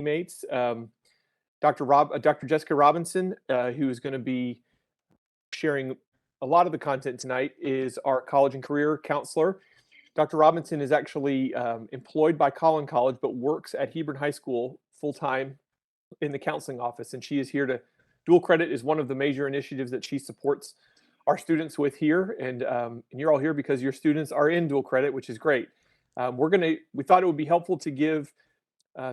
teammates. Dr. Jessica Robinson, who is going to be sharing a lot of the content tonight, is our college and career counselor. Dr. Robinson is actually employed by Collin College, but works at Hebron High School full-time in the counseling office. And she is here to dual credit is one of the major initiatives that she supports our students with here. And you're all here because your students are in dual credit, which is great. We thought it would be helpful to give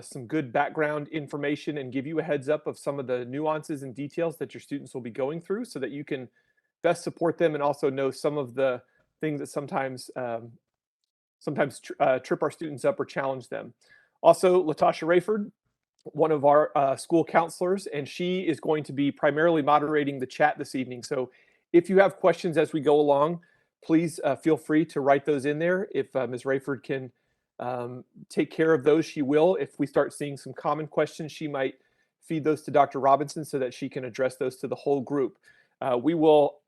some good background information and give you a heads up of some of the nuances and details that your students will be going through so that you can best support them and also know some of the things that sometimes trip our students up or challenge them. Also, Latasha Rayford, one of our school counselors, and she is going to be primarily moderating the chat this evening. So if you have questions as we go along, please feel free to write those in there. If Ms. Rayford can take care of those, she will. If we start seeing some common questions, she might feed those to Dr. Robinson so that she can address those to the whole group. We will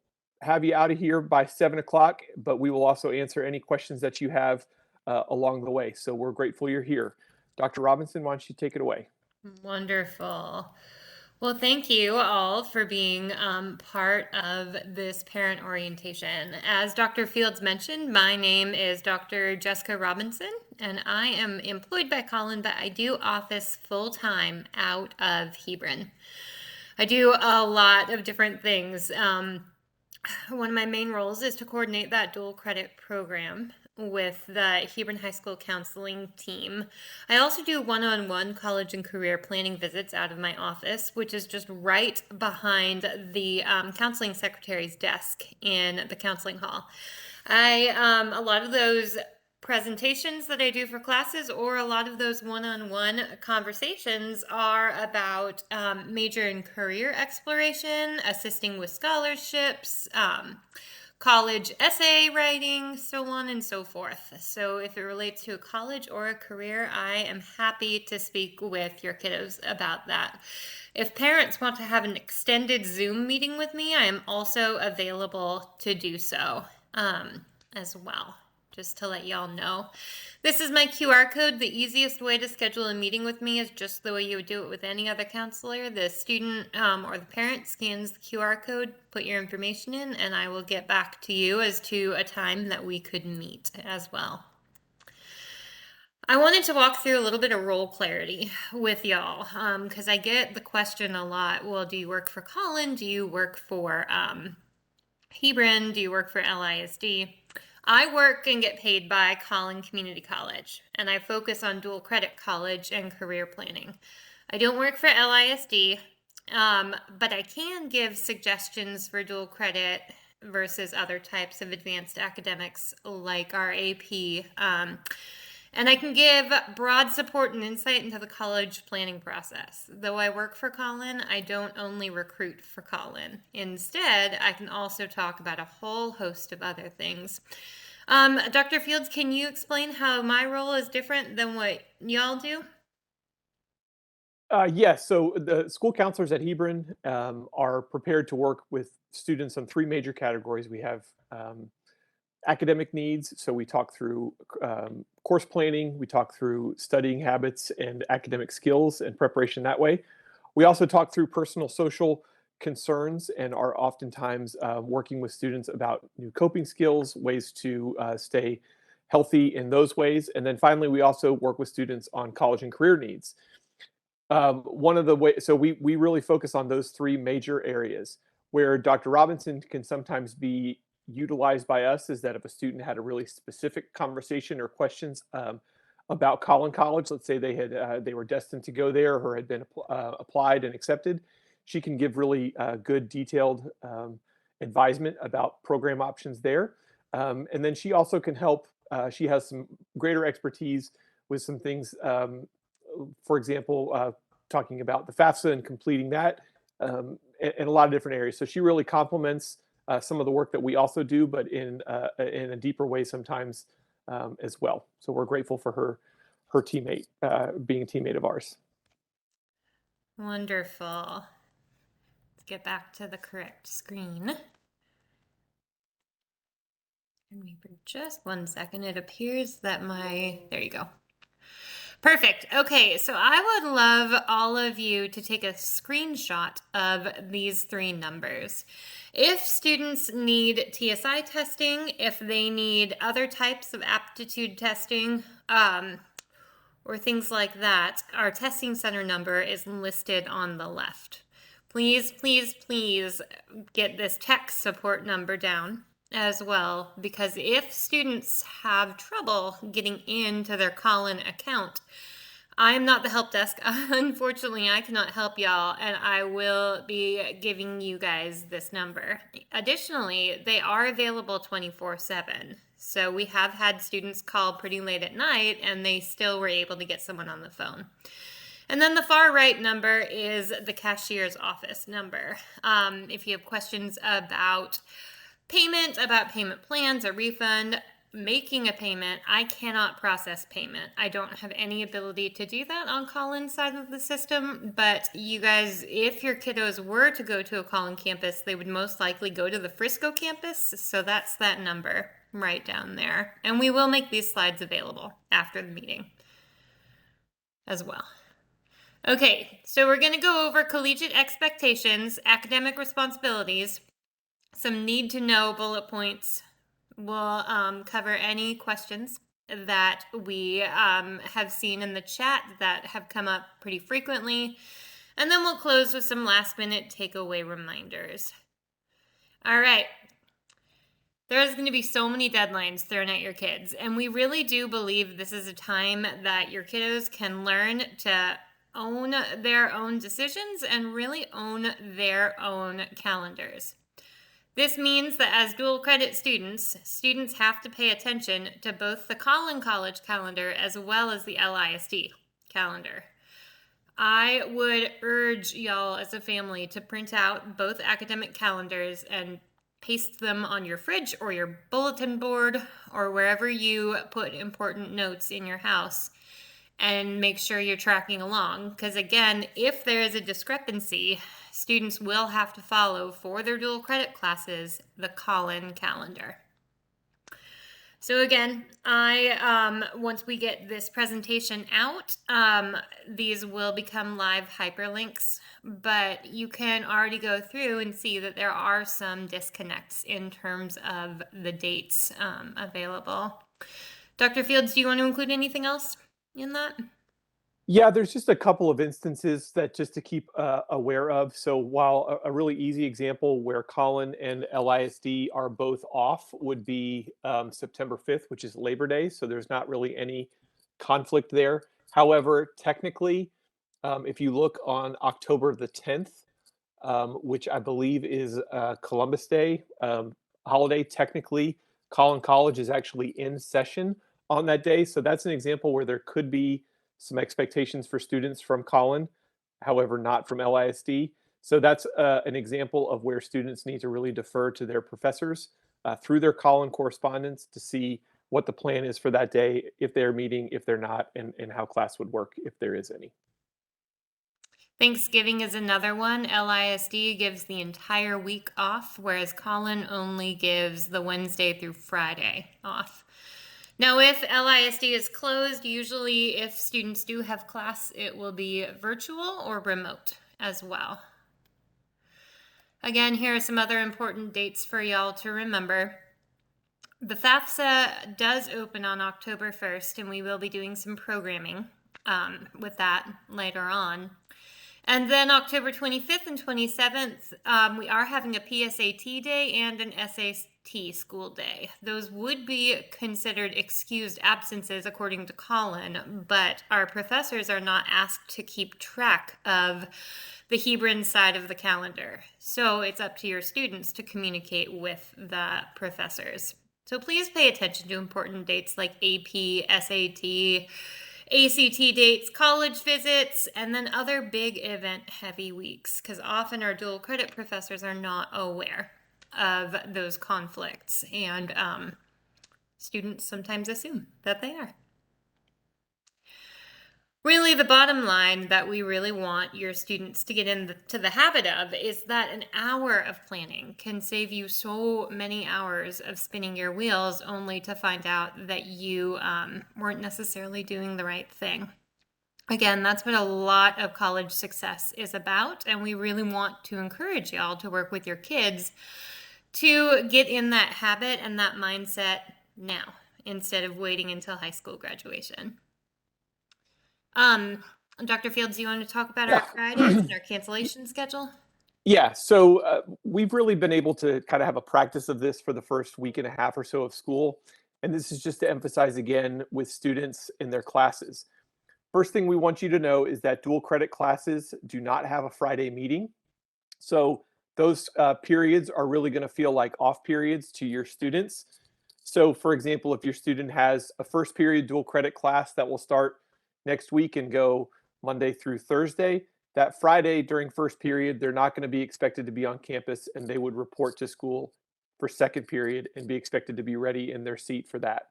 have you out of here by 7 o'clock, but we will also answer any questions that you have along the way. So we're grateful you're here. Dr. Robinson, why don't you take it away? Wonderful. Well, thank you all for being part of this parent orientation. As Dr. Fields mentioned, my name is Dr. Jessica Robinson, and I am employed by Collin, but I do office full-time out of Hebron. I do a lot of different things. One of my main roles is to coordinate that dual credit program with the Hebron High School counseling team. I also do one-on-one college and career planning visits out of my office, which is just right behind the counseling secretary's desk in the counseling hall. A lot of those presentations that I do for classes or a lot of those one-on-one conversations are about major and career exploration, assisting with scholarships, college essay writing, so on and so forth. So if it relates to a college or a career, I am happy to speak with your kiddos about that. If parents want to have an extended Zoom meeting with me, I am also available to do so as well. Just to let y'all know. This is my QR code. The easiest way to schedule a meeting with me is just the way you would do it with any other counselor. The student or the parent scans the QR code, put your information in, and I will get back to you as to a time that we could meet as well. I wanted to walk through a little bit of role clarity with y'all because I get the question a lot. Well, do you work for Collin? Do you work for Hebron? Do you work for LISD? I work and get paid by Collin Community College, and I focus on dual credit college and career planning. I don't work for LISD, but I can give suggestions for dual credit versus other types of advanced academics like our AP. And I can give broad support and insight into the college planning process. Though I work for Collin, I don't only recruit for Collin. Instead, I can also talk about a whole host of other things. Dr. Fields, can you explain how my role is different than what y'all do? Yes, so the school counselors at Hebron are prepared to work with students on three major categories. We have academic needs, so we talk through course planning, we talk through studying habits and academic skills and preparation that way. We also talk through personal social concerns and are oftentimes working with students about new coping skills, ways to stay healthy in those ways. And then finally, we also work with students on college and career needs. One of the ways, so we really focus on those three major areas. Where Dr. Robinson can sometimes be utilized by us is that if a student had a really specific conversation or questions about Collin College, let's say they were destined to go there or had been applied and accepted, she can give really good detailed advisement about program options there. And then she also can help. She has some greater expertise with some things. For example, talking about the FAFSA and completing that. In a lot of different areas. So she really complements some of the work that we also do, but in a deeper way sometimes as well. So we're grateful for her teammate, being a teammate of ours. Wonderful. Let's get back to the correct screen. And wait for just 1 second. It appears that there you go. Perfect. Okay, so I would love all of you to take a screenshot of these three numbers. If students need TSI testing, if they need other types of aptitude testing, or things like that, our testing center number is listed on the left. Please, please, please get this tech support number down as well, because if students have trouble getting into their Collin account, I am not the help desk. Unfortunately, I cannot help y'all, and I will be giving you guys this number. Additionally, they are available 24/7. So we have had students call pretty late at night, and they still were able to get someone on the phone. And then the far right number is the cashier's office number. If you have questions about payment plans, a refund, making a payment, I cannot process payment. I don't have any ability to do that on Collin's side of the system, but you guys, if your kiddos were to go to a Collin campus, they would most likely go to the Frisco campus, so that's that number right down there. And we will make these slides available after the meeting as well. Okay, so we're going to go over collegiate expectations, academic responsibilities, some need-to-know bullet points. We'll cover any questions that we have seen in the chat that have come up pretty frequently. And then we'll close with some last-minute takeaway reminders. All right. There's going to be so many deadlines thrown at your kids, and we really do believe this is a time that your kiddos can learn to own their own decisions and really own their own calendars. This means that as dual credit students have to pay attention to both the Collin College calendar as well as the LISD calendar. I would urge y'all as a family to print out both academic calendars and paste them on your fridge or your bulletin board or wherever you put important notes in your house, and make sure you're tracking along. Because again, if there is a discrepancy, students will have to follow for their dual credit classes the Collin calendar. So again, once we get this presentation out, these will become live hyperlinks, but you can already go through and see that there are some disconnects in terms of the dates available. Dr. Fields, do you want to include anything else in that? Yeah, there's just a couple of instances that just to keep aware of. So while a really easy example where Collin and LISD are both off would be September 5th, which is Labor Day. So there's not really any conflict there. However, technically, if you look on October the 10th, which I believe is Columbus Day holiday, technically, Collin College is actually in session on that day. So that's an example where there could be some expectations for students from Collin, however, not from LISD. So that's an example of where students need to really defer to their professors through their Collin correspondence to see what the plan is for that day, if they're meeting, if they're not, and how class would work if there is any. Thanksgiving is another one. LISD gives the entire week off, whereas Collin only gives the Wednesday through Friday off. Now, if LISD is closed, usually if students do have class, it will be virtual or remote as well. Again, here are some other important dates for y'all to remember. The FAFSA does open on October 1st, and we will be doing some programming with that later on. And then October 25th and 27th, we are having a PSAT day and an SAT school day. Those would be considered excused absences according to Collin, but our professors are not asked to keep track of the Hebron side of the calendar. So it's up to your students to communicate with the professors. So please pay attention to important dates like AP, SAT, ACT dates, college visits, and then other big event-heavy weeks, because often our dual credit professors are not aware of those conflicts, and students sometimes assume that they are. Really, the bottom line that we really want your students to get into the habit of is that an hour of planning can save you so many hours of spinning your wheels only to find out that you weren't necessarily doing the right thing. Again, that's what a lot of college success is about, and we really want to encourage y'all to work with your kids to get in that habit and that mindset now instead of waiting until high school graduation. Um, Dr. Fields, do you want to talk about our Fridays Yeah. and our cancellation schedule? Yeah, so we've really been able to kind of have a practice of this for the first week and a half or so of school. And this is just to emphasize again with students in their classes. First thing we want you to know is that dual credit classes do not have a Friday meeting. So those periods are really going to feel like off periods to your students. So, for example, if your student has a first period dual credit class that will start next week and go Monday through Thursday, that Friday during first period, they're not going to be expected to be on campus and they would report to school for second period and be expected to be ready in their seat for that.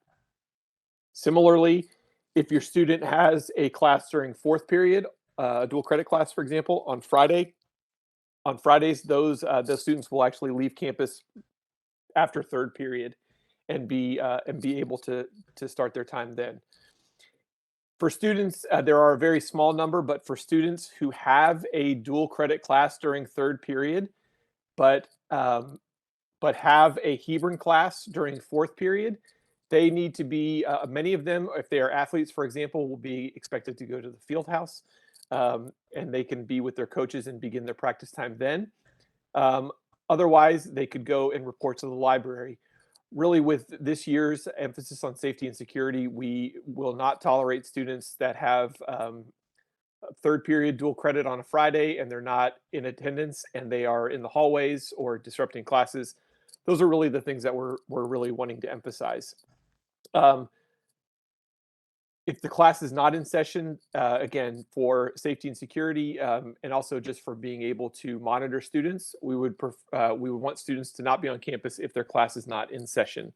Similarly, if your student has a class during fourth period, a dual credit class, for example, on Fridays, those students will actually leave campus after third period and be able to start their time then. For students, there are a very small number, but for students who have a dual credit class during third period, but but have a Hebron class during fourth period, they need to be, many of them, if they are athletes, for example, will be expected to go to the field house and they can be with their coaches and begin their practice time then. Um, Otherwise, they could go and report to the library. Really, with this year's emphasis on safety and security, we will not tolerate students that have a third period dual credit on a Friday and they're not in attendance and they are in the hallways or disrupting classes. Those are really the things that we're really wanting to emphasize. Um, if the class is not in session, again, for safety and security, and also just for being able to monitor students, we would want students to not be on campus if their class is not in session.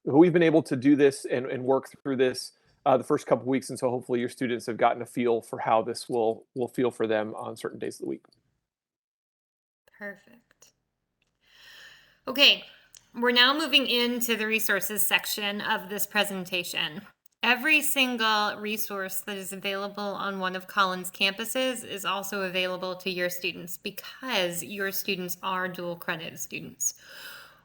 We've been able to do this and work through this the first couple weeks, and so hopefully your students have gotten a feel for how this will feel for them on certain days of the week. Perfect. Okay, we're now moving into the resources section of this presentation. Every single resource that is available on one of Collin's campuses is also available to your students because your students are dual credit students.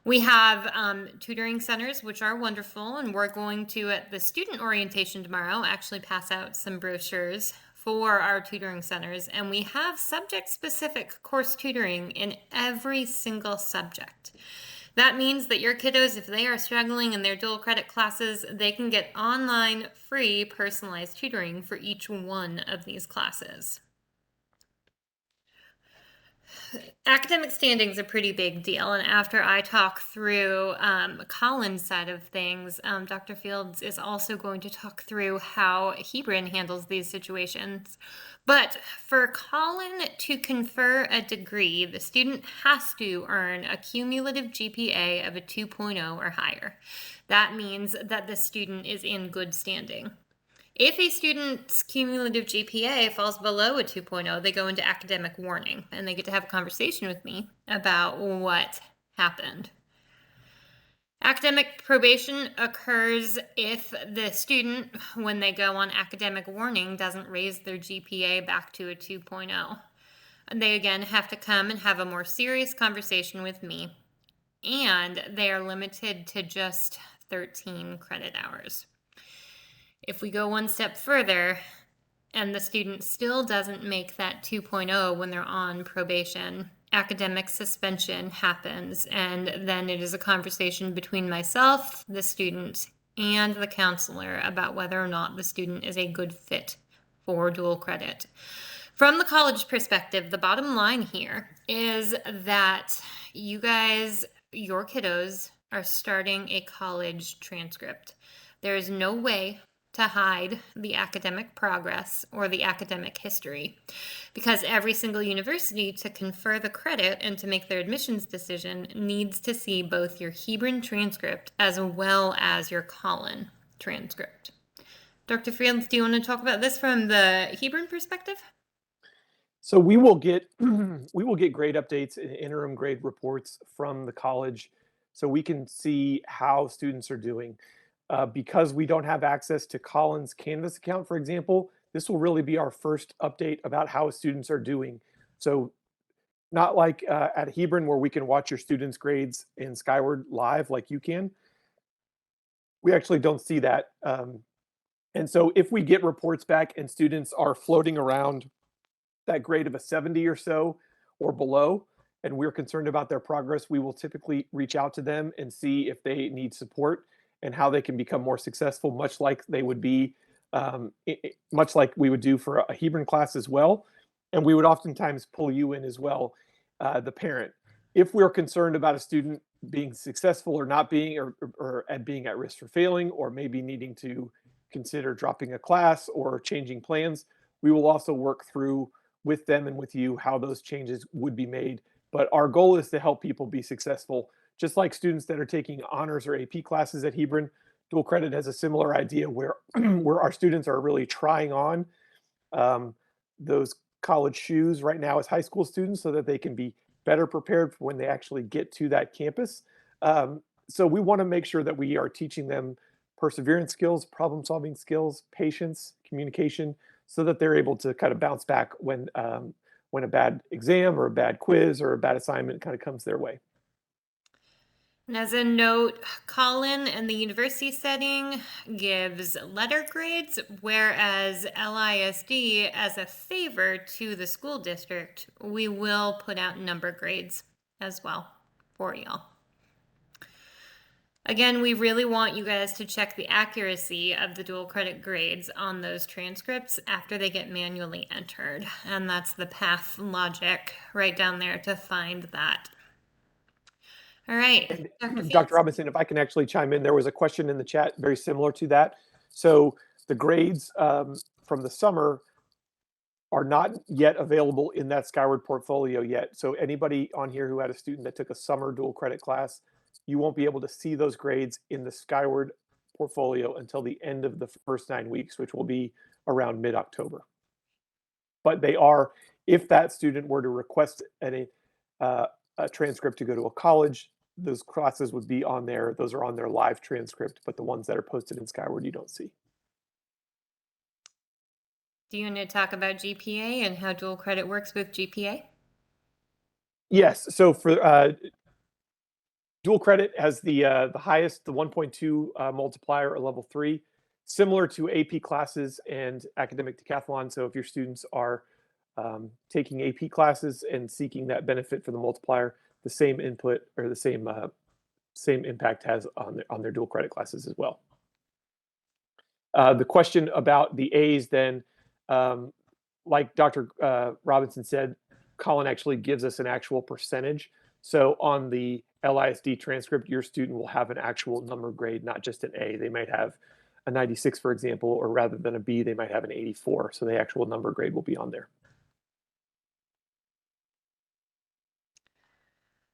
We have tutoring centers, which are wonderful, and we're going to, at the student orientation tomorrow, actually pass out some brochures for our tutoring centers, and we have subject-specific course tutoring in every single subject. That means that your kiddos, if they are struggling in their dual credit classes, they can get online, free, personalized tutoring for each one of these classes. Academic standing is a pretty big deal, and after I talk through Collin's side of things, Dr. Fields is also going to talk through how Hebron handles these situations. But for Collin to confer a degree, the student has to earn a cumulative GPA of a 2.0 or higher. That means that the student is in good standing. If a student's cumulative GPA falls below a 2.0, they go into academic warning and they get to have a conversation with me about what happened. Academic probation occurs if the student, when they go on academic warning, doesn't raise their GPA back to a 2.0. They again have to come and have a more serious conversation with me, and they are limited to just 13 credit hours. If we go one step further and the student still doesn't make that 2.0 when they're on probation, academic suspension happens, and then it is a conversation between myself, the student, and the counselor about whether or not the student is a good fit for dual credit. From the college perspective, the bottom line here is that you guys, your kiddos, are starting a college transcript. There is no way to hide the academic progress or the academic history, because every single university, to confer the credit and to make their admissions decision, needs to see both your Hebron transcript as well as your Collin transcript. Dr. Fields, do you want to talk about this from the Hebron perspective? So we will get we will get grade updates and interim grade reports from the college, so we can see how students are doing. Because we don't have access to Collin's Canvas account, for example, this will really be our first update about how students are doing. So not like at Hebron where we can watch your students' grades in Skyward live like you can. We actually don't see that. And so if we get reports back and students are floating around that grade of a 70 or so or below, and we're concerned about their progress, we will typically reach out to them and see if they need support and how they can become more successful, much like they would be, much like we would do for a Hebron class as well. And we would oftentimes pull you in as well, the parent. If we're concerned about a student being successful or not being, or at being at risk for failing, or maybe needing to consider dropping a class or changing plans, we will also work through with them and with you how those changes would be made. But our goal is to help people be successful, just like students that are taking honors or AP classes at Hebron. Dual credit has a similar idea where where our students are really trying on um, those college shoes right now as high school students so that they can be better prepared for when they actually get to that campus. So we want to make sure that we are teaching them perseverance skills, problem solving skills, patience, communication, so that they're able to kind of bounce back when a bad exam or a bad quiz or a bad assignment kind of comes their way. And as a note, Collin in the university setting gives letter grades, whereas LISD, as a favor to the school district, we will put out number grades as well for y'all. Again, we really want you guys to check the accuracy of the dual credit grades on those transcripts after they get manually entered. And that's the path logic right down there to find that. All right, And Dr. Dr. Fields. Robinson, if I can actually chime in, there was a question in the chat very similar to that. So the grades from the summer are not yet available in that Skyward portfolio yet. So anybody on here who had a student that took a summer dual credit class, you won't be able to see those grades in the Skyward portfolio until the end of the first 9 weeks, which will be around mid-October. But they are, if that student were to request a transcript to go to a college, those classes would be on there. Those are on their live transcript, but the ones that are posted in Skyward you don't see. Do you want to talk about GPA and how dual credit works with GPA? Yes. So for dual credit has the highest, the 1.2 multiplier at level 3, similar to AP classes and academic decathlon. So if your students are taking AP classes and seeking that benefit for the multiplier, the same input or the same impact has on their dual credit classes as well. The question about the A's then, like Dr. Robinson said, Collin actually gives us an actual percentage. So on the LISD transcript, your student will have an actual number grade, not just an A. They might have a 96, for example, or rather than a B, they might have an 84. So the actual number grade will be on there.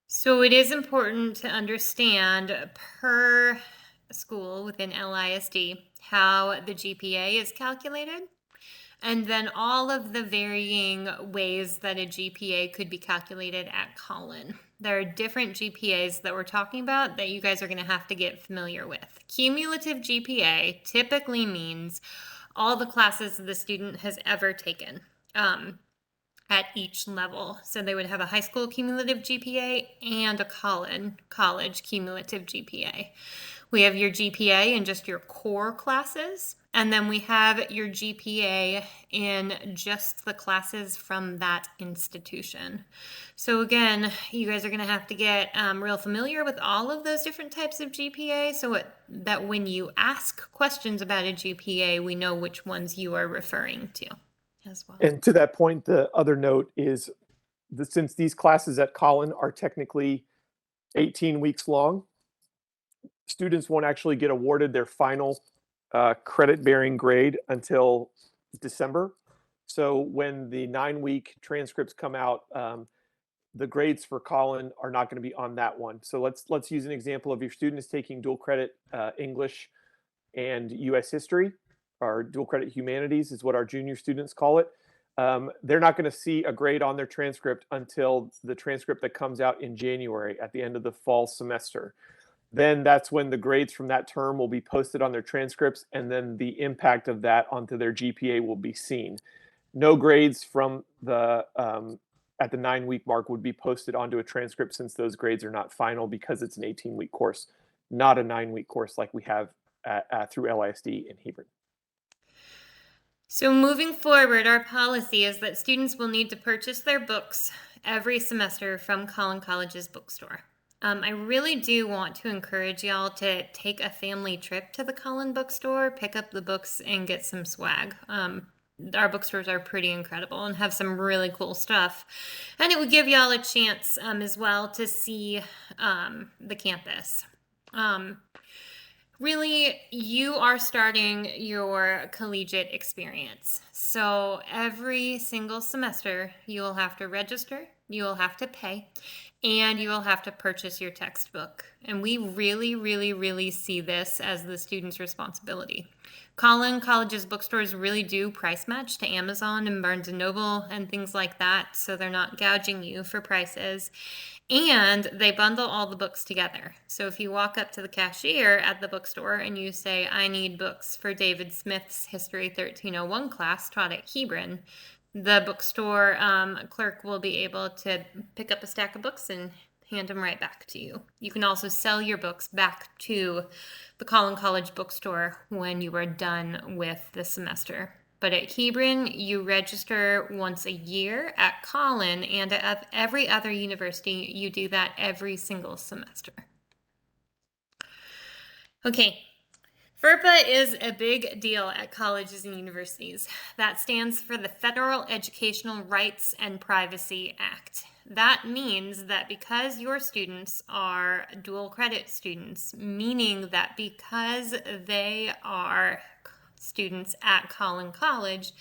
So it is important to understand per school within LISD how the GPA is calculated, and then all of the varying ways that a GPA could be calculated at Collin. There are different GPAs that we're talking about that you guys are going to have to get familiar with. Cumulative GPA typically means all the classes the student has ever taken. At each level. So they would have a high school cumulative GPA and a college cumulative GPA. We have your GPA in just your core classes, and then we have your GPA in just the classes from that institution. So again, you guys are going to have to get real familiar with all of those different types of GPA so that when you ask questions about a GPA, we know which ones you are referring to. As well. And to that point, the other note is that since these classes at Collin are technically 18 weeks long, students won't actually get awarded their final credit-bearing grade until December. So when the 9-week transcripts come out, the grades for Collin are not going to be on that one. So let's use an example of your student is taking dual credit English and U.S. history. Our dual credit humanities is what our junior students call it. They're not going to see a grade on their transcript until the transcript that comes out in January at the end of the fall semester. then that's when the grades from that term will be posted on their transcripts, and then the impact of that onto their GPA will be seen. No grades from the at the 9-week mark would be posted onto a transcript, since those grades are not final, because it's an 18-week course, not a 9-week course like we have through LISD and Hebron. So moving forward, our policy is that students will need to purchase their books every semester from Collin College's bookstore. I really do want to encourage y'all to take a family trip to the Collin bookstore, pick up the books, and get some swag. Our bookstores are pretty incredible and have some really cool stuff. And it would give y'all a chance as well to see the campus. Really, you are starting your collegiate experience. So every single semester, you will have to register, you will have to pay, and you will have to purchase your textbook. And we really, really, really see this as the student's responsibility. Collin College's bookstores really do price match to Amazon and Barnes & Noble and things like that, so they're not gouging you for prices. And they bundle all the books together. So if you walk up to the cashier at the bookstore and you say, I need books for David Smith's History 1301 class taught at Hebron, the bookstore clerk will be able to pick up a stack of books and hand them right back to you. You can also sell your books back to the Collin College bookstore when you are done with the semester. But at Hebron, you register once a year. At Collin and at every other university, you do that every single semester. Okay, FERPA is a big deal at colleges and universities. That stands for the Federal Educational Rights and Privacy Act. That means that because your students are dual credit students, meaning that because they are students at Collin College,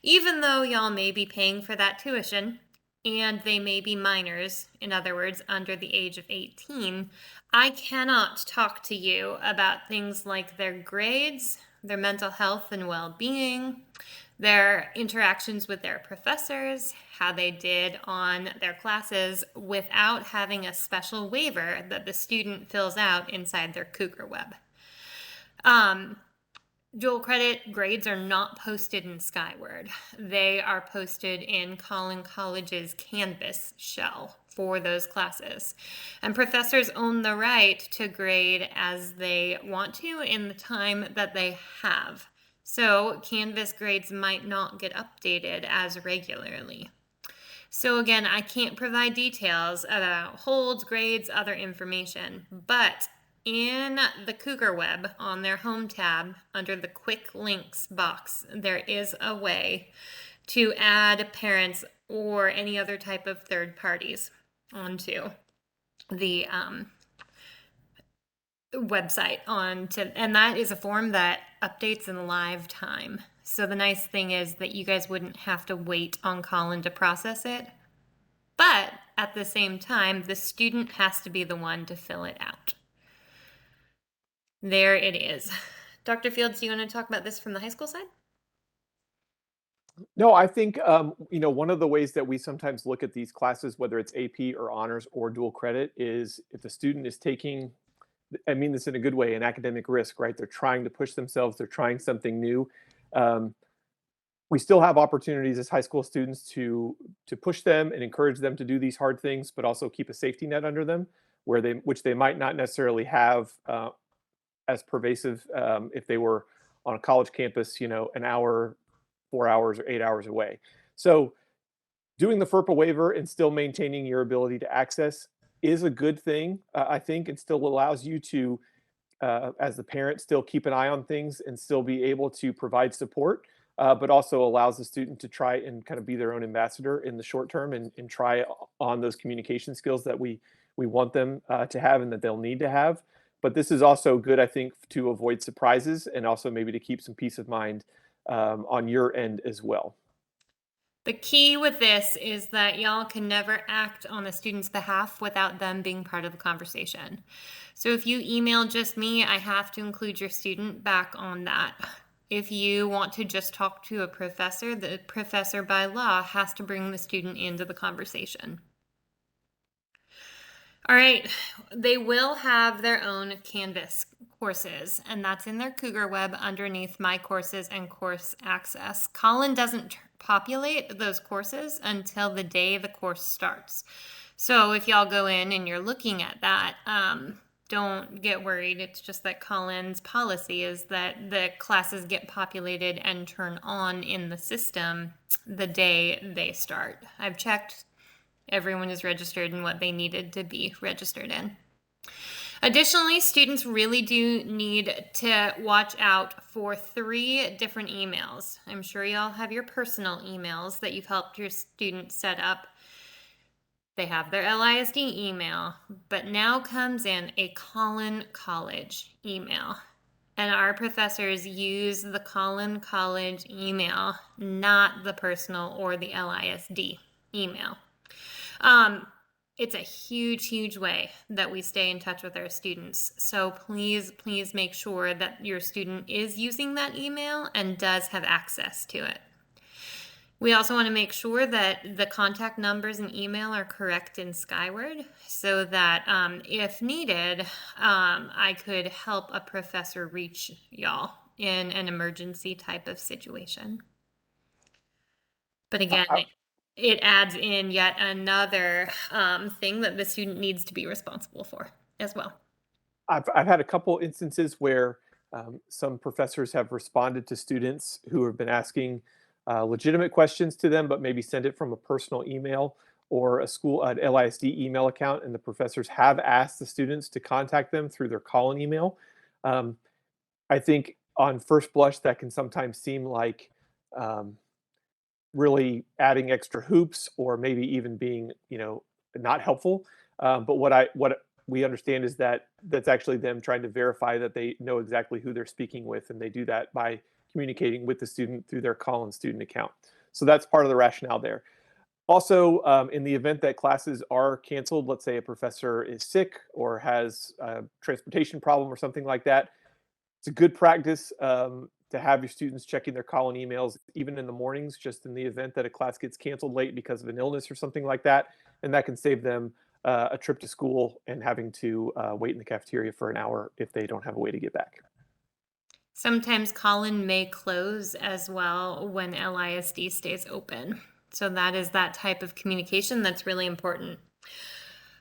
even though y'all may be paying for that tuition and they may be minors, in other words, under the age of 18, I cannot talk to you about things like their grades, their mental health and well-being, their interactions with their professors, how they did on their classes, without having a special waiver that the student fills out inside their Cougarweb. Dual credit grades are not posted in Skyward. They are posted in Collin College's Canvas shell for those classes. And professors own the right to grade as they want to in the time that they have. So Canvas grades might not get updated as regularly. So again, I can't provide details about holds, grades, other information, but in the Cougarweb on their home tab under the quick links box, there is a way to add parents or any other type of third parties onto the website and that is a form that updates in live time. So the nice thing is that you guys wouldn't have to wait on Collin to process it, but at the same time, the student has to be the one to fill it out. There it is. Dr. Fields, do you want to talk about this from the high school side? No, I think, one of the ways that we sometimes look at these classes, whether it's AP or honors or dual credit, is if the student is taking, I mean this in a good way, an academic risk, right? They're trying to push themselves, they're trying something new. We still have opportunities as high school students to push them and encourage them to do these hard things, but also keep a safety net under them, which they might not necessarily have as pervasive if they were on a college campus, an hour, 4 hours, or 8 hours away. So doing the FERPA waiver and still maintaining your ability to access is a good thing. I think it still allows you to, as the parent, still keep an eye on things and still be able to provide support, but also allows the student to try and kind of be their own ambassador in the short term and try on those communication skills that we want them to have and that they'll need to have. But this is also good, I think, to avoid surprises and also maybe to keep some peace of mind on your end as well. The key with this is that y'all can never act on a student's behalf without them being part of the conversation. So if you email just me, I have to include your student back on that. If you want to just talk to a professor, the professor by law has to bring the student into the conversation. All right, they will have their own Canvas courses, and that's in their Cougarweb underneath My Courses and Course Access. Collin doesn't populate those courses until the day the course starts. So if y'all go in and you're looking at that, don't get worried. It's just that Collin's policy is that the classes get populated and turn on in the system the day they start. I've checked. Everyone is registered in what they needed to be registered in. Additionally, students really do need to watch out for 3 different emails. I'm sure y'all have your personal emails that you've helped your students set up. They have their LISD email, but now comes in a Collin College email. And our professors use the Collin College email, not the personal or the LISD email. It's a huge, huge way that we stay in touch with our students. So please, please make sure that your student is using that email and does have access to it. We also want to make sure that the contact numbers and email are correct in Skyward so that if needed, I could help a professor reach y'all in an emergency type of situation. But again, it adds in yet another thing that the student needs to be responsible for as well. I've had a couple instances where some professors have responded to students who have been asking legitimate questions to them, but maybe send it from a personal email or an LISD email account, and the professors have asked the students to contact them through their Collin email. I think on first blush that can sometimes seem like really adding extra hoops or maybe even being, not helpful. But what we understand is that that's actually them trying to verify that they know exactly who they're speaking with, and they do that by communicating with the student through their Collin student account. So that's part of the rationale there. Also, in the event that classes are canceled, let's say a professor is sick or has a transportation problem or something like that, it's a good practice to have your students checking their Collin emails even in the mornings, just in the event that a class gets canceled late because of an illness or something like that, and that can save them a trip to school and having to wait in the cafeteria for an hour if they don't have a way to get back. Sometimes Collin may close as well when LISD stays open. So that is that type of communication that's really important.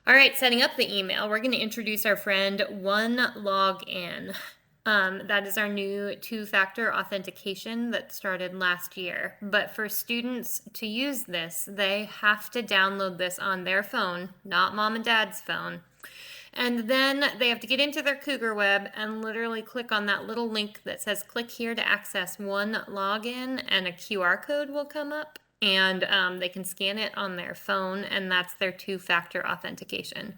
All right, setting up the email, we're going to introduce our friend OneLogin. That is our new 2-factor authentication that started last year. But for students to use this, they have to download this on their phone, not mom and dad's phone. And then they have to get into their Cougarweb and literally click on that little link that says click here to access OneLogin, and a QR code will come up, and they can scan it on their phone, and that's their 2-factor authentication.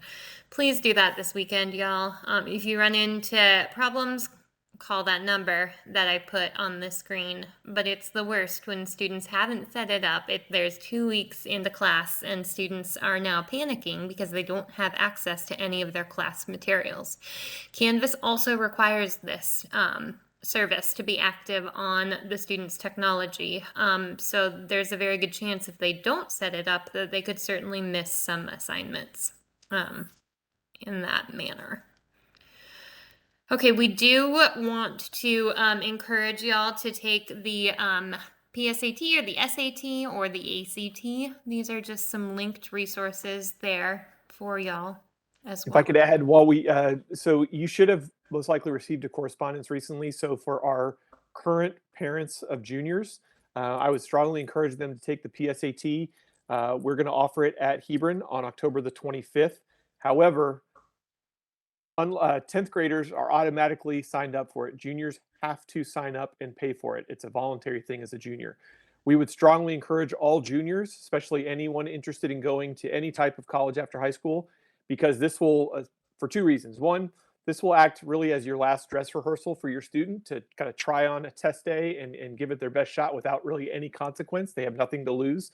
Please do that this weekend, y'all. If you run into problems, call that number that I put on the screen. But it's the worst when students haven't set it up. There's 2 weeks into class and students are now panicking because they don't have access to any of their class materials. Canvas also requires this service to be active on the student's technology. So there's a very good chance if they don't set it up that they could certainly miss some assignments in that manner. Okay, we do want to encourage y'all to take the PSAT or the SAT or the ACT. These are just some linked resources there for y'all as well. If I could add, so you should have most likely received a correspondence recently. So for our current parents of juniors, I would strongly encourage them to take the PSAT. We're going to offer it at Hebron on October the 25th. However, 10th graders are automatically signed up for it. Juniors have to sign up and pay for it. It's a voluntary thing as a junior. We would strongly encourage all juniors, especially anyone interested in going to any type of college after high school, because this will, for 2 reasons. One, this will act really as your last dress rehearsal for your student to kind of try on a test day and give it their best shot without really any consequence. They have nothing to lose.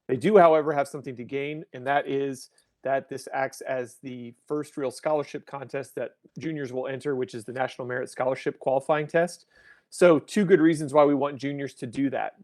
They do, however, have something to gain, and that is that this acts as the first real scholarship contest that juniors will enter, which is the National Merit Scholarship Qualifying Test. So 2 good reasons why we want juniors to do that.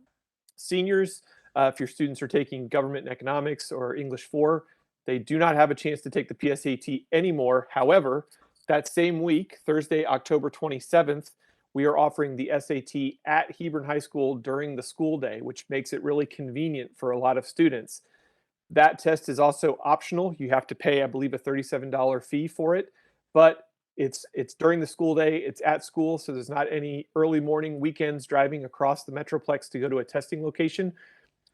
Seniors, if your students are taking government and economics or English 4, They do not have a chance to take the PSAT anymore. However, that same week, Thursday, October 27th, we are offering the SAT at Hebron High School during the school day, which makes it really convenient for a lot of students. That test is also optional. You have to pay, I believe, a $37 fee for it, but it's during the school day. It's at school, so there's not any early morning weekends driving across the Metroplex to go to a testing location.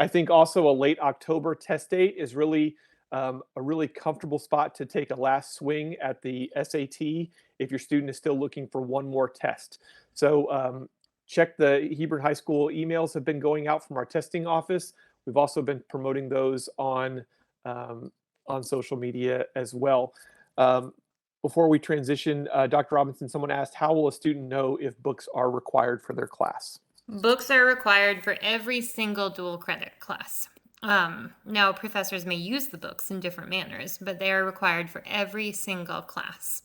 I think also a late October test date is really a really comfortable spot to take a last swing at the SAT if your student is still looking for one more test. So check the Hebron High School emails have been going out from our testing office. We've also been promoting those on social media as well. Before we transition, Dr. Robinson, someone asked, how will a student know if books are required for their class? Books are required for every single dual credit class. Now, professors may use the books in different manners, but they are required for every single class.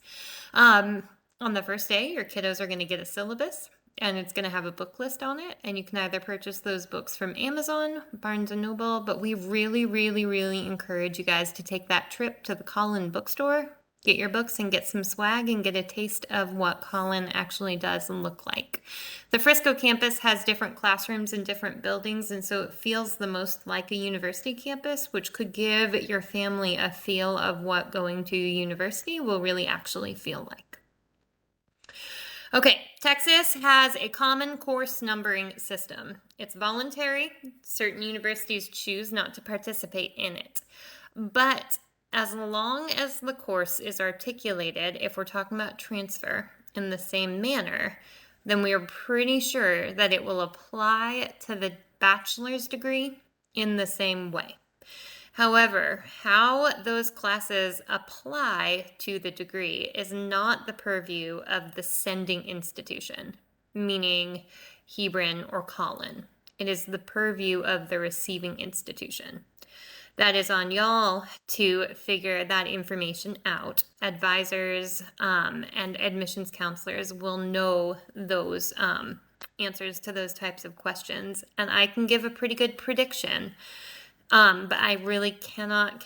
On the first day, your kiddos are going to get a syllabus, and it's going to have a book list on it, and you can either purchase those books from Amazon, Barnes & Noble, but we really, really, really encourage you guys to take that trip to the Collin bookstore, get your books and get some swag and get a taste of what Collin actually does and look like. The Frisco campus has different classrooms in different buildings, and so it feels the most like a university campus, which could give your family a feel of what going to university will really actually feel like. Okay, Texas has a common course numbering system. It's voluntary. Certain universities choose not to participate in it. But as long as the course is articulated, if we're talking about transfer, in the same manner, then we are pretty sure that it will apply to the bachelor's degree in the same way. However, how those classes apply to the degree is not the purview of the sending institution, meaning Hebron or Collin. It is the purview of the receiving institution. That is on y'all to figure that information out. Advisors and admissions counselors will know those answers to those types of questions, and I can give a pretty good prediction. But I really cannot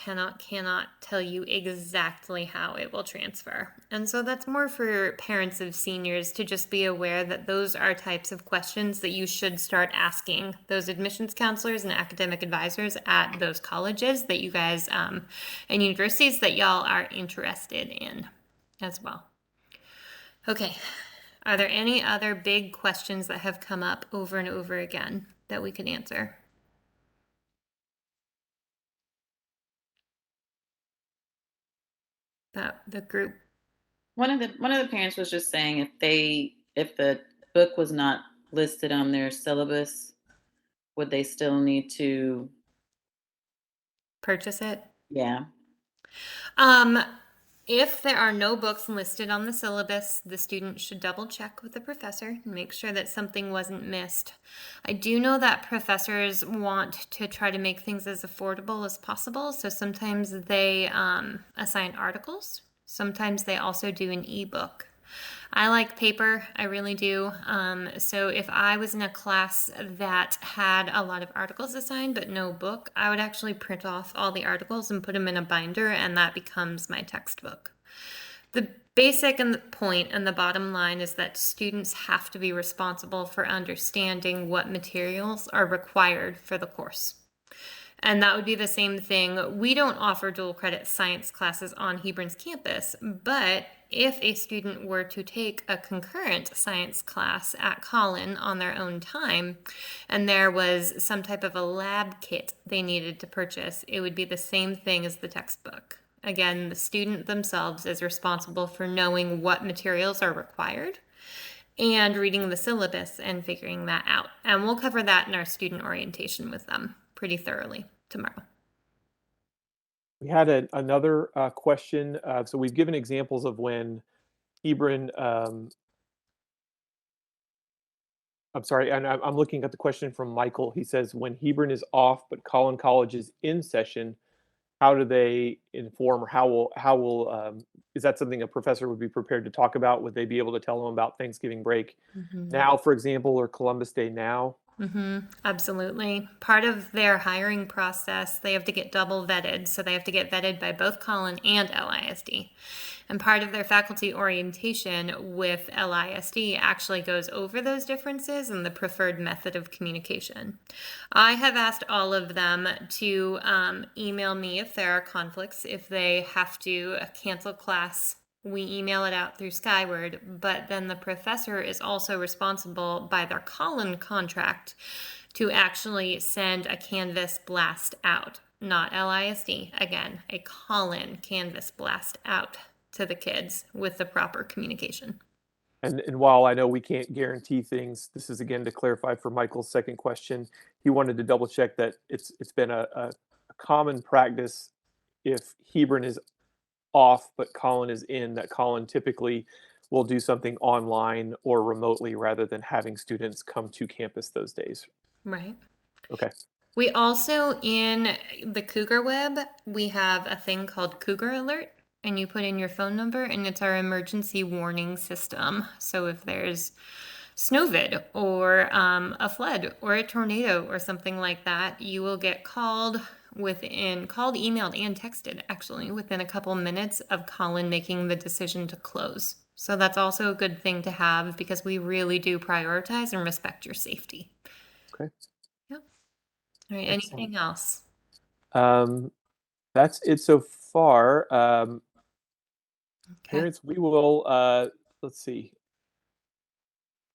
tell you exactly how it will transfer. And so that's more for parents of seniors to just be aware that those are types of questions that you should start asking those admissions counselors and academic advisors at those colleges that you guys and universities that y'all are interested in as well. Okay, are there any other big questions that have come up over and over again that we could answer? The group. One of the parents was just saying if the book was not listed on their syllabus, would they still need to Purchase it? Yeah. If there are no books listed on the syllabus, the student should double check with the professor and make sure that something wasn't missed. I do know that professors want to try to make things as affordable as possible, so sometimes they assign articles. Sometimes they also do an ebook. I like paper, I really do. So if I was in a class that had a lot of articles assigned but no book, I would actually print off all the articles and put them in a binder, and that becomes my textbook. The basic and the point and the bottom line is that students have to be responsible for understanding what materials are required for the course. And that would be the same thing. We don't offer dual credit science classes on Hebron's campus, but if a student were to take a concurrent science class at Collin on their own time, and there was some type of a lab kit they needed to purchase, it would be the same thing as the textbook. Again, the student themselves is responsible for knowing what materials are required and reading the syllabus and figuring that out. And we'll cover that in our student orientation with them pretty thoroughly tomorrow. We had another question. So we've given examples of when Hebron, I'm sorry, and I'm looking at the question from Michael. He says, when Hebron is off, but Collin College is in session, how do they inform, or how will is that something a professor would be prepared to talk about? Would they be able to tell them about Thanksgiving break now, for example, or Columbus Day now? Absolutely. Part of their hiring process, they have to get double vetted. So they have to get vetted by both Collin and LISD. And part of their faculty orientation with LISD actually goes over those differences and the preferred method of communication. I have asked all of them to email me if there are conflicts, if they have to cancel class. We email it out through Skyward, but then the professor is also responsible by their Collin contract to actually send a Canvas blast out, not LISD. Again, a Collin Canvas blast out to the kids with the proper communication. And while I know we can't guarantee things, this is again to clarify for Michael's second question. He wanted to double check that it's been a common practice if Hebron is off but Collin is in, that Collin typically will do something online or remotely rather than having students come to campus those days. Right. Okay. We also, in the Cougarweb, we have a thing called Cougar Alert, and you put in your phone number, and it's our emergency warning system. So if there's snowvid or a flood or a tornado or something like that, you will get called, emailed, and texted actually within a couple minutes of Collin making the decision to close. So that's also a good thing to have because we really do prioritize and respect your safety. Okay. Yep. All right. Excellent. Anything else? That's it so far. Okay. Parents, we will, let's see.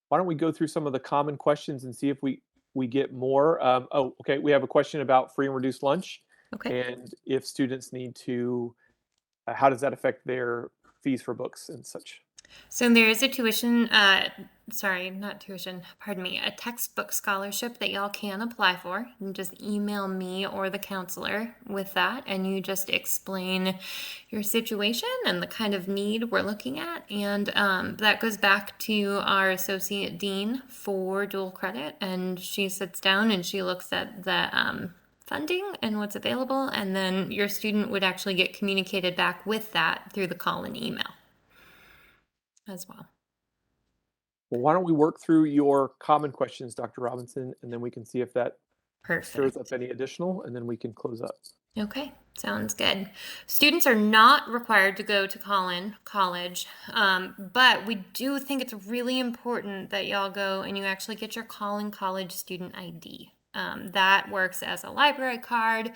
Why don't we go through some of the common questions and see if we get more. Okay. We have a question about free and reduced lunch. Okay. And if students need to, how does that affect their fees for books and such? So there is a tuition, not tuition, pardon me, a textbook scholarship that y'all can apply for. You can just email me or the counselor with that, and you just explain your situation and the kind of need we're looking at. And that goes back to our associate dean for dual credit, and she sits down and she looks at the funding and what's available, and then your student would actually get communicated back with that through the Collin email as well. Well, why don't we work through your common questions, Dr. Robinson, and then we can see if that stirs up any additional, and then we can close up. Okay, sounds good. Students are not required to go to Collin College, but we do think it's really important that y'all go and you actually get your Collin College student ID. That works as a library card.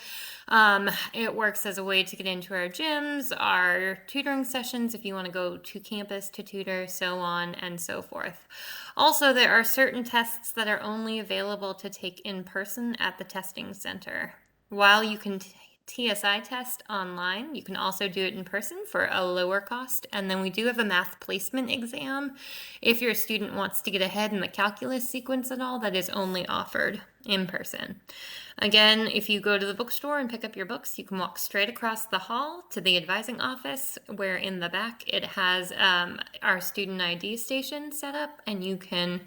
It works as a way to get into our gyms, our tutoring sessions, if you want to go to campus to tutor, so on and so forth. Also, there are certain tests that are only available to take in person at the testing center. While you can TSI test online, you can also do it in person for a lower cost. And then we do have a math placement exam. If your student wants to get ahead in the calculus sequence and all, that is only offered in person. Again, if you go to the bookstore and pick up your books, you can walk straight across the hall to the advising office, where in the back it has our student ID station set up, and you can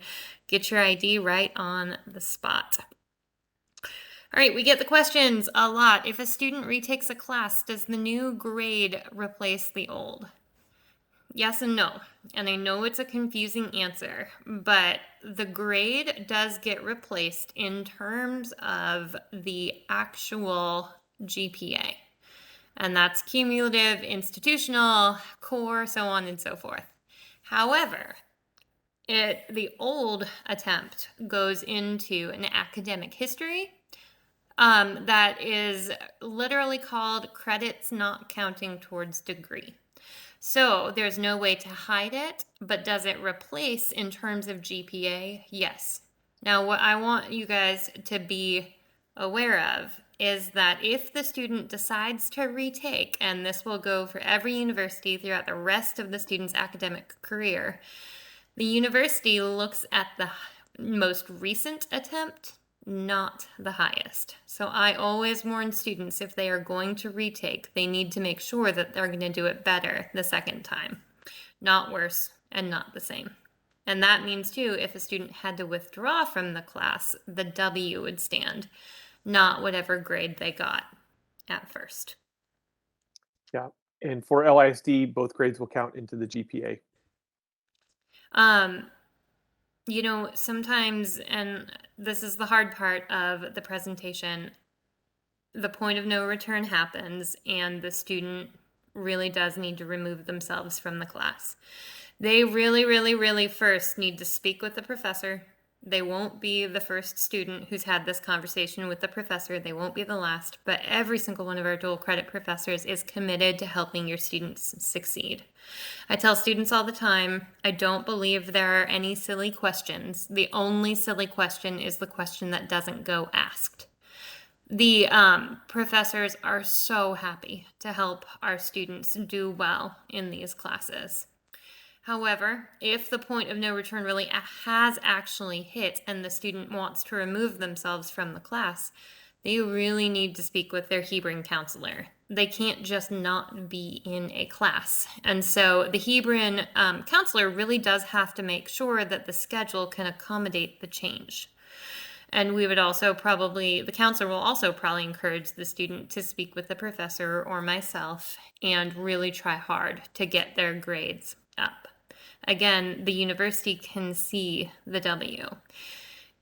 get your ID right on the spot. All right, we get the questions a lot. If a student retakes a class, does the new grade replace the old? Yes and no. And I know it's a confusing answer, but the grade does get replaced in terms of the actual GPA. And that's cumulative, institutional, core, so on and so forth. However, the old attempt goes into an academic history that is literally called credits not counting towards degree. So there's no way to hide it, but does it replace in terms of GPA? Yes. Now, what I want you guys to be aware of is that if the student decides to retake, and this will go for every university throughout the rest of the student's academic career, the university looks at the most recent attempt, not the highest. So I always warn students, if they are going to retake, they need to make sure that they're going to do it better the second time, not worse and not the same. And that means too, if a student had to withdraw from the class, the W would stand, not whatever grade they got at first. Yeah, and for LISD, both grades will count into the GPA. Sometimes, and this is the hard part of the presentation, the point of no return happens and the student really does need to remove themselves from the class. They really, really, really first need to speak with the professor. They won't be the first student who's had this conversation with the professor. They won't be the last, but every single one of our dual credit professors is committed to helping your students succeed. I tell students all the time, I don't believe there are any silly questions. The only silly question is the question that doesn't go asked. The professors are so happy to help our students do well in these classes. However, if the point of no return really has actually hit and the student wants to remove themselves from the class, they really need to speak with their Hebron counselor. They can't just not be in a class. And so the Hebron counselor really does have to make sure that the schedule can accommodate the change. And we would also the counselor will also probably encourage the student to speak with the professor or myself and really try hard to get their grades up. Again, the university can see the W.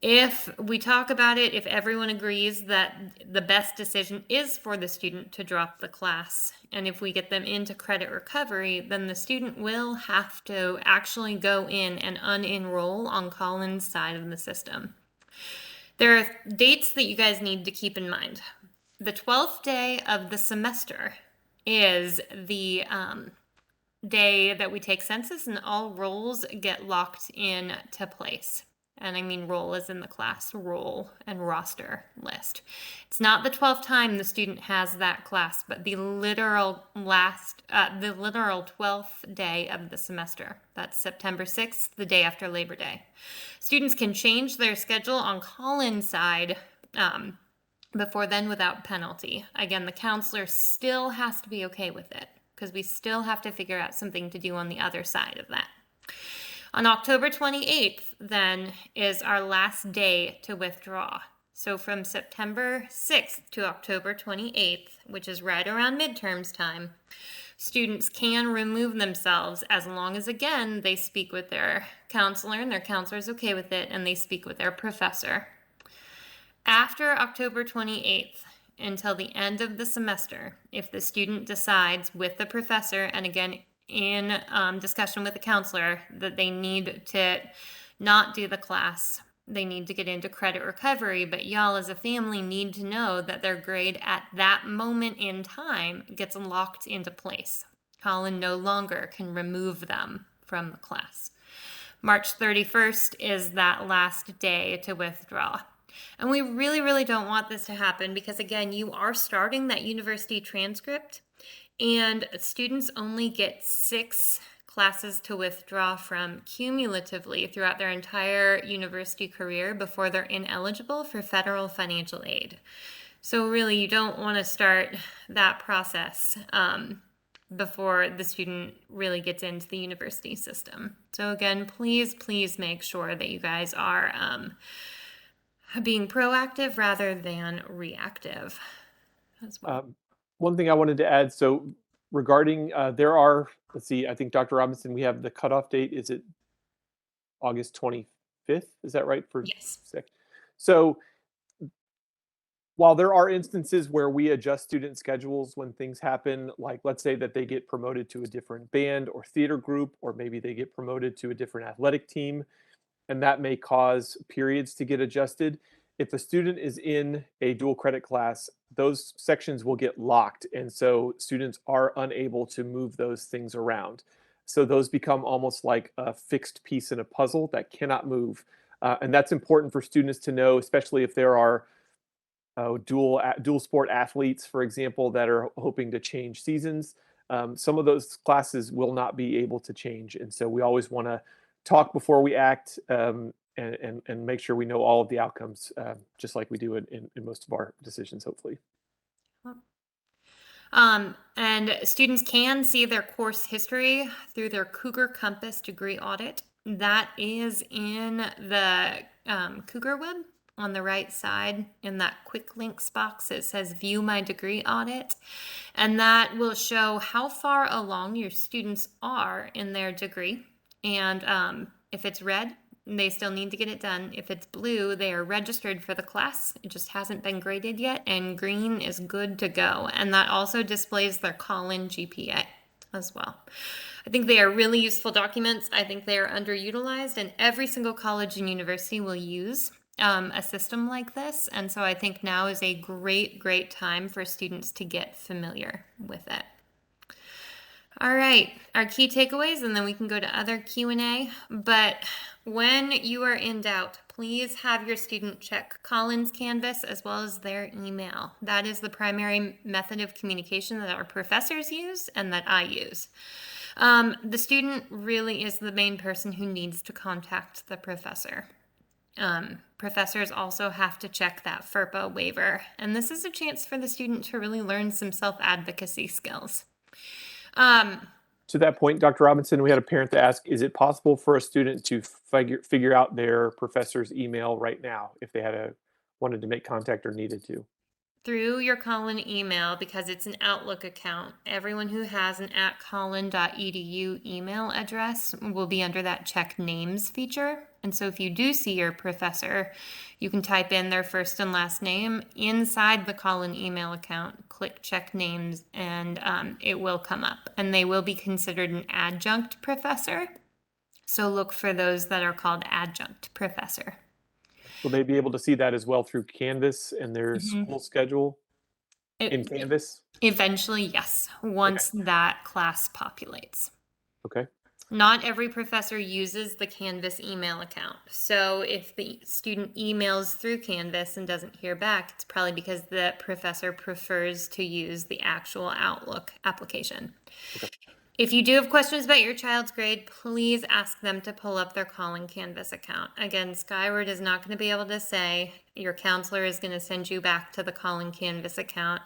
If we talk about it, if everyone agrees that the best decision is for the student to drop the class, and if we get them into credit recovery, then the student will have to actually go in and unenroll on Collin's side of the system. There are dates that you guys need to keep in mind. The 12th day of the semester is the day that we take census and all roles get locked into place. And I mean roll as in the class roll and roster list. It's not the 12th time the student has that class, but the literal 12th day of the semester. That's September 6th, the day after Labor Day. Students can change their schedule on Collin's side before then without penalty. Again, the counselor still has to be okay with it because we still have to figure out something to do on the other side of that. On October 28th, then, is our last day to withdraw. So from September 6th to October 28th, which is right around midterms time, students can remove themselves as long as, again, they speak with their counselor and their counselor is okay with it and they speak with their professor. After October 28th, until the end of the semester, if the student decides with the professor, and again, in discussion with the counselor, that they need to not do the class, they need to get into credit recovery, but y'all as a family need to know that their grade at that moment in time gets locked into place. Collin no longer can remove them from the class. March 31st is that last day to withdraw. And we really, really don't want this to happen because, again, you are starting that university transcript and students only get 6 classes to withdraw from cumulatively throughout their entire university career before they're ineligible for federal financial aid. So really, you don't want to start that process before the student really gets into the university system. So again, please, please make sure that you guys are being proactive rather than reactive as well. One thing I wanted to add, so regarding, there are, let's see, I think Dr. Robinson, we have the cutoff date, is it August 25th? Is that right? Yes. So while there are instances where we adjust student schedules when things happen, like let's say that they get promoted to a different band or theater group, or maybe they get promoted to a different athletic team, and that may cause periods to get adjusted. If a student is in a dual credit class, those sections will get locked. And so students are unable to move those things around. So those become almost like a fixed piece in a puzzle that cannot move. And that's important for students to know, especially if there are dual sport athletes, for example, that are hoping to change seasons. Some of those classes will not be able to change. And so we always want to talk before we act, and make sure we know all of the outcomes, just like we do in most of our decisions, hopefully. And students can see their course history through their Cougar Compass degree audit. That is in the Cougarweb on the right side in that quick links box. It says view my degree audit, and that will show how far along your students are in their degree. And if it's red, they still need to get it done. If it's blue, they are registered for the class. It just hasn't been graded yet, and green is good to go. And that also displays their Collin GPA as well. I think they are really useful documents. I think they are underutilized, and every single college and university will use a system like this. And so I think now is a great time for students to get familiar with it. All right, our key takeaways, and then we can go to other Q&A. But when you are in doubt, please have your student check Collin's Canvas as well as their email. That is the primary method of communication that our professors use and that I use. The student really is the main person who needs to contact the professor. Professors also have to check that FERPA waiver, and this is a chance for the student to really learn some self-advocacy skills. To that point, Dr. Robinson, we had a parent that asked, is it possible for a student to figure out their professor's email right now if they wanted to make contact or needed to? Through your Collin email, because it's an Outlook account, everyone who has an @collin.edu email address will be under that check names feature. And so if you do see your professor, you can type in their first and last name inside the Collin email account, click check names, and it will come up. And they will be considered an adjunct professor. So look for those that are called adjunct professor. Will they be able to see that as well through Canvas and their school schedule in Canvas? Eventually, yes, once that class populates. Okay. Not every professor uses the Canvas email account. So if the student emails through Canvas and doesn't hear back, it's probably because the professor prefers to use the actual Outlook application. Okay. If you do have questions about your child's grade, please ask them to pull up their Collin Canvas account. Again, Skyward is not going to be able to say your counselor is going to send you back to the Collin Canvas account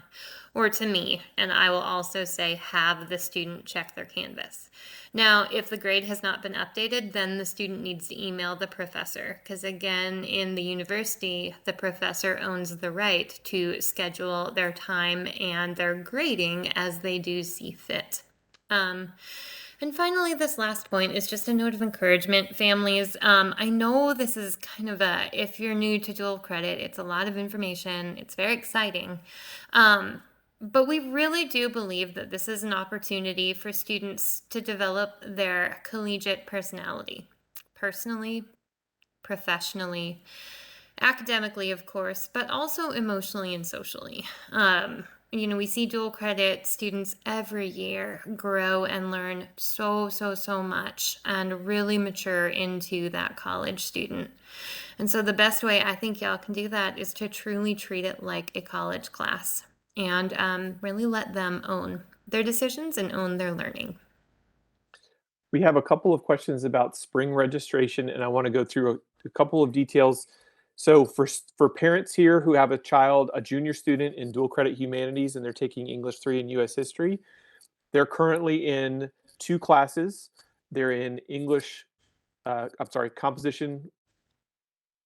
or to me, and I will also say have the student check their Canvas. Now, if the grade has not been updated, then the student needs to email the professor, because again, in the university, the professor owns the right to schedule their time and their grading as they do see fit. And finally, this last point is just a note of encouragement, families. I know this is kind of if you're new to dual credit, it's a lot of information. It's very exciting. But we really do believe that this is an opportunity for students to develop their collegiate personality, personally, professionally, academically, of course, but also emotionally and socially. We see dual credit students every year grow and learn so much and really mature into that college student. And so the best way I think y'all can do that is to truly treat it like a college class and really let them own their decisions and own their learning. We have a couple of questions about spring registration, and I want to go through a couple of details. So for parents here who have a junior student in dual credit humanities and they're taking English 3 and US history, they're currently in 2 classes. They're in English, composition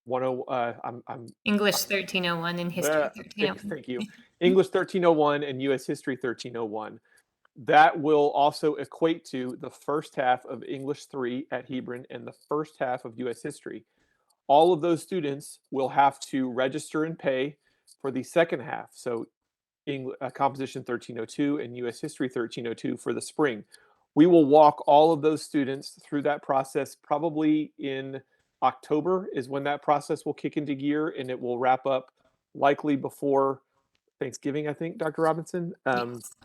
10, English 1301 and history 1301. Thank you. English 1301 and US history 1301. That will also equate to the first half of English 3 at Hebron and the first half of US history. All of those students will have to register and pay for the second half. So Composition 1302 and US History 1302 for the spring. We will walk all of those students through that process probably in October is when that process will kick into gear, and it will wrap up likely before Thanksgiving, I think, Dr. Robinson. Yes.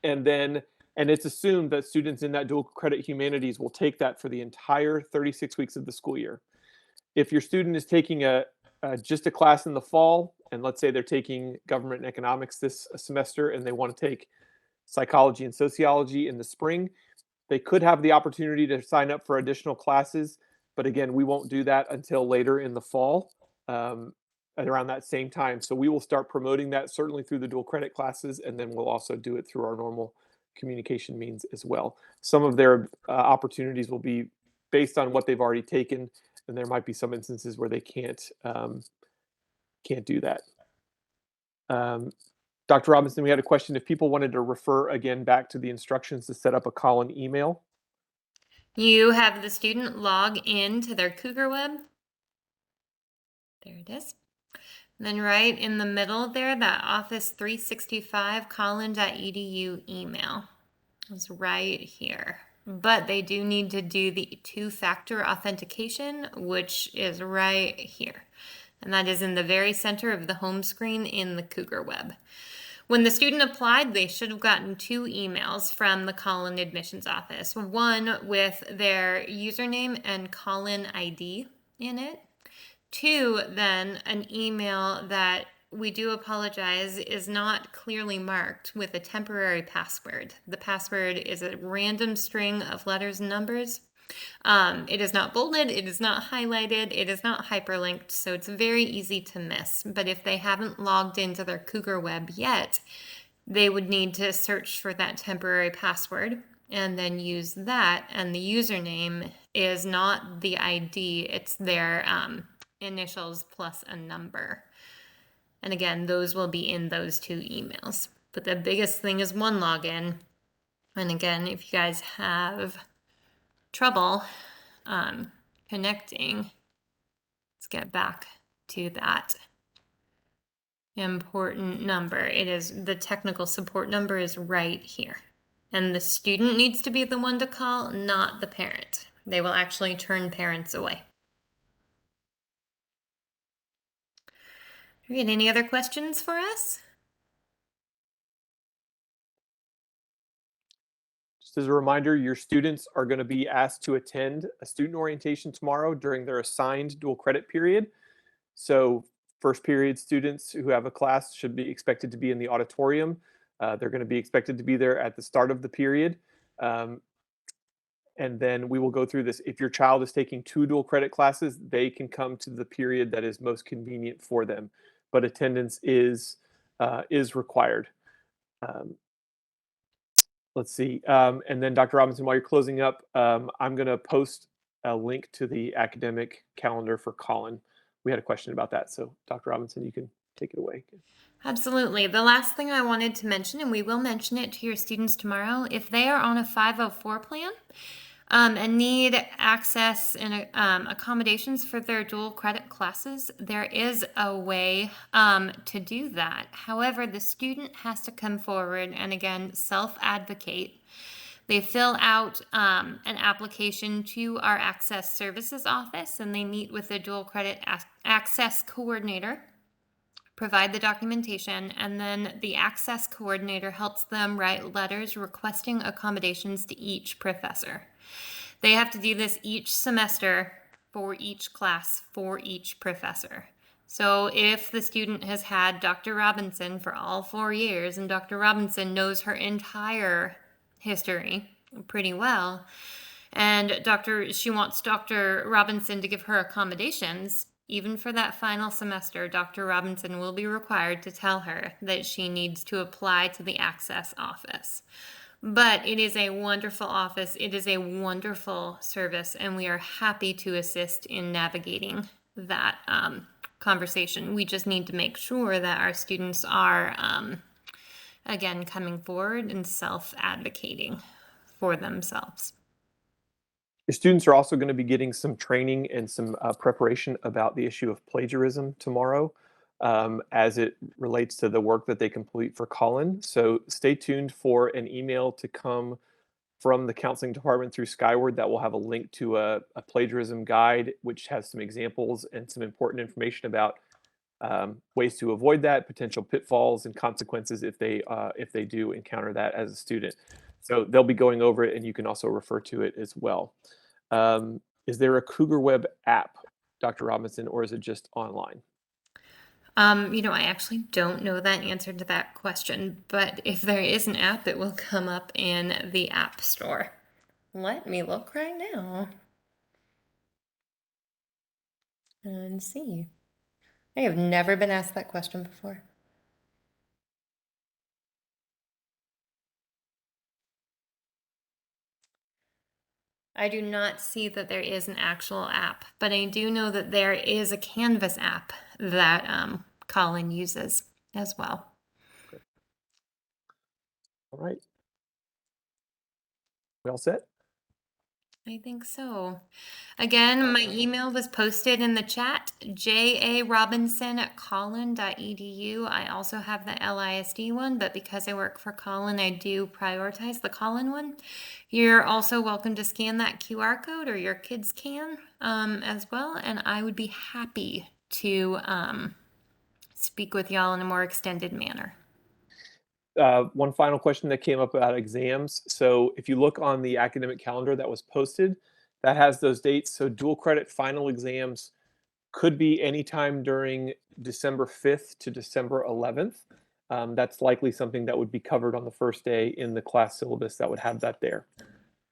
And it's assumed that students in that dual credit humanities will take that for the entire 36 weeks of the school year. If your student is taking just a class in the fall, and let's say they're taking government and economics this semester and they want to take psychology and sociology in the spring, they could have the opportunity to sign up for additional classes. But again, we won't do that until later in the fall at around that same time. So we will start promoting that certainly through the dual credit classes, and then we'll also do it through our normal communication means as well. Some of their opportunities will be based on what they've already taken, and there might be some instances where they can't do that. Dr. Robinson, we had a question if people wanted to refer again back to the instructions to set up a Collin email. You have the student log in to their Cougarweb. There it is. And then right in the middle there, that Office 365 collin.edu email is right here. But they do need to do the two-factor authentication, which is right here. And that is in the very center of the home screen in the Cougarweb. When the student applied, they should have gotten 2 emails from the Collin admissions office. One with their username and Collin ID in it. 2, then an email that, we do apologize, is not clearly marked with a temporary password. The password is a random string of letters and numbers. It is not bolded, it is not highlighted, it is not hyperlinked, so it's very easy to miss. But if they haven't logged into their Cougarweb yet, they would need to search for that temporary password and then use that. And the username is not the ID, it's their initials plus a number. And again, those will be in those 2 emails. But the biggest thing is one login. And again, if you guys have trouble connecting, let's get back to that important number. It is, the technical support number is right here. And the student needs to be the one to call, not the parent. They will actually turn parents away. All right, any other questions for us? Just as a reminder, your students are going to be asked to attend a student orientation tomorrow during their assigned dual credit period. So first period students who have a class should be expected to be in the auditorium. They're going to be expected to be there at the start of the period. And then we will go through this. If your child is taking 2 dual credit classes, they can come to the period that is most convenient for them. But attendance is required. Let's see. And then Dr. Robinson, while you're closing up, I'm going to post a link to the academic calendar for Collin. We had a question about that. So Dr. Robinson, you can take it away. Absolutely. The last thing I wanted to mention, and we will mention it to your students tomorrow, if they are on a 504 plan and need access and accommodations for their dual credit classes, there is a way to do that. However, the student has to come forward and, again, self-advocate. They fill out an application to our Access Services office, and they meet with the dual credit access coordinator, provide the documentation, and then the access coordinator helps them write letters requesting accommodations to each professor. They have to do this each semester for each class for each professor. So if the student has had Dr. Robinson for all 4 years and Dr. Robinson knows her entire history pretty well, and she wants Dr. Robinson to give her accommodations, even for that final semester, Dr. Robinson will be required to tell her that she needs to apply to the Access office. But it is a wonderful office. It is a wonderful service, and we are happy to assist in navigating that conversation. We just need to make sure that our students are, again, coming forward and self-advocating for themselves. Your students are also going to be getting some training and some preparation about the issue of plagiarism tomorrow as it relates to the work that they complete for Collin. So stay tuned for an email to come from the counseling department through Skyward that will have a link to a plagiarism guide, which has some examples and some important information about ways to avoid that, potential pitfalls and consequences if they do encounter that as a student. So they'll be going over it, and you can also refer to it as well. Is there a Cougarweb app, Dr. Robinson, or is it just online? I actually don't know that answer to that question, but if there is an app, it will come up in the App Store. Let me look right now and see. I have never been asked that question before. I do not see that there is an actual app, but I do know that there is a Canvas app that Collin uses as well. Okay. All right. We all set? I think so. Again, my email was posted in the chat, jarobinson@collin.edu. I also have the LISD one, but because I work for Collin, I do prioritize the Collin one. You're also welcome to scan that QR code, or your kids can as well, and I would be happy to speak with y'all in a more extended manner. One final question that came up about exams. So if you look on the academic calendar that was posted, that has those dates. So dual credit final exams could be anytime during December 5th to December 11th. That's likely something that would be covered on the first day in the class syllabus that would have that there.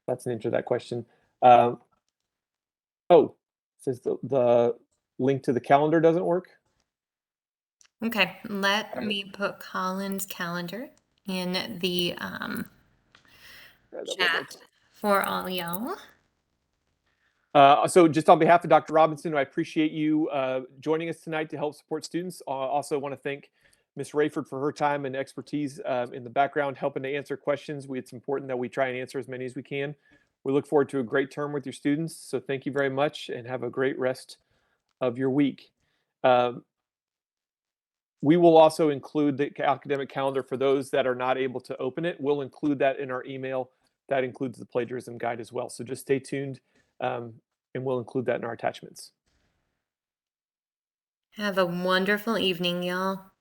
That's an answer to that question. Oh, says the link to the calendar doesn't work. Okay, let me put Colin's calendar in the chat for all y'all. So just on behalf of Dr. Robinson, I appreciate you joining us tonight to help support students. Also want to thank Ms. Rayford for her time and expertise in the background, helping to answer questions. It's important that we try and answer as many as we can. We look forward to a great term with your students. So thank you very much and have a great rest of your week. We will also include the academic calendar for those that are not able to open it. We'll include that in our email. That includes the plagiarism guide as well. So just stay tuned. And we'll include that in our attachments. Have a wonderful evening, y'all.